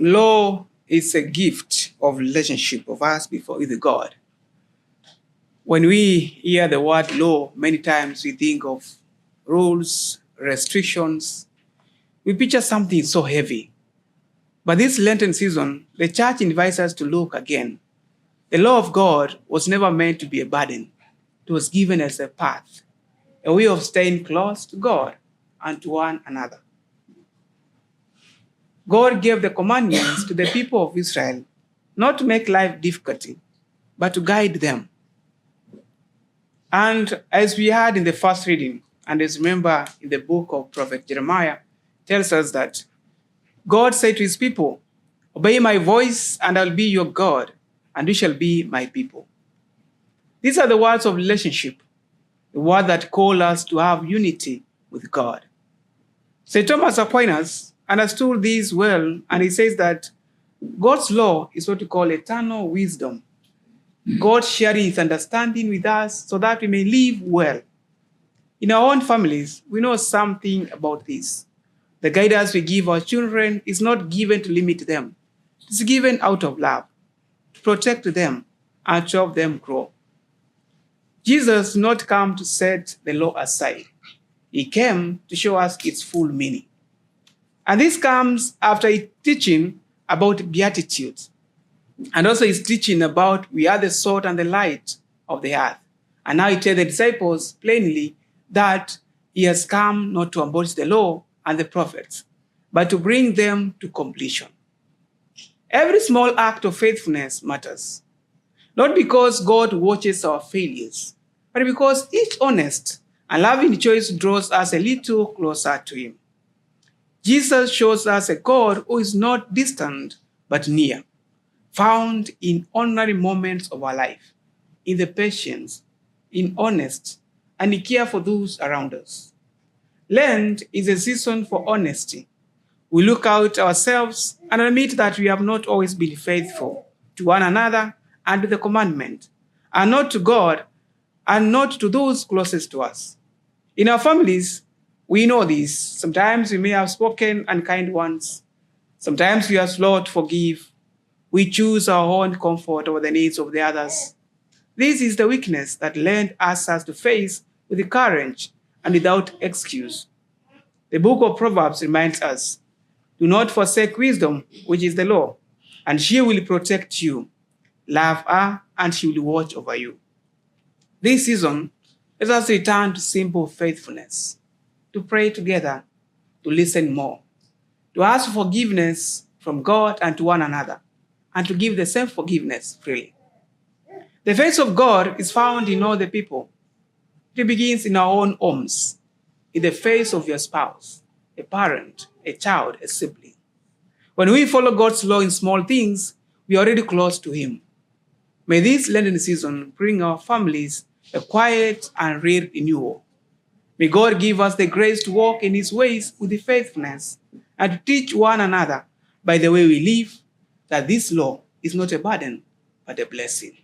Law is a gift of relationship of us before with God. When we hear the word law, many times we think of rules, restrictions. We picture something so heavy. But this Lenten season, the church invites us to look again. The law of God was never meant to be a burden. It was given as a path, a way of staying close to God and to one another. God gave the commandments to the people of Israel, not to make life difficult, but to guide them. And as we had in the first reading, and as remember in the book of Prophet Jeremiah, tells us that God said to his people, "Obey my voice, and I'll be your God, and you shall be my people." These are the words of relationship, the word that call us to have unity with God. St. Thomas Aquinas understood this well, and he says that God's law is what we call eternal wisdom. God sharing his understanding with us so that we may live well. In our own families, we know something about this. The guidance we give our children is not given to limit them. It's given out of love, to protect them and to help them grow. Jesus did not come to set the law aside. He came to show us its full meaning. And this comes after his teaching about beatitudes. And also his teaching about we are the salt and the light of the earth. And now he tells the disciples plainly that he has come not to abolish the law and the prophets, but to bring them to completion. Every small act of faithfulness matters. Not because God watches our failures, but because each honest and loving choice draws us a little closer to him. Jesus shows us a God who is not distant, but near, found in ordinary moments of our life, in the patience, in honest, and in care for those around us. Lent is a season for honesty. We look out ourselves and admit that we have not always been faithful to one another and to the commandment, and not to God, and not to those closest to us. In our families, we know this. Sometimes we may have spoken unkind ones. Sometimes we are slow to forgive. We choose our own comfort over the needs of the others. This is the weakness that Lent asks us to face with courage and without excuse. The book of Proverbs reminds us, "Do not forsake wisdom, which is the law, and she will protect you. Love her, and she will watch over you." This season, let us return to simple faithfulness, to pray together, to listen more, to ask for forgiveness from God and to one another, and to give the same forgiveness freely. The face of God is found in all the people. It begins in our own homes, in the face of your spouse, a parent, a child, a sibling. When we follow God's law in small things, we are already close to him. May this Lenten season bring our families a quiet and real renewal. May God give us the grace to walk in his ways with faithfulness and to teach one another by the way we live that this law is not a burden, but a blessing.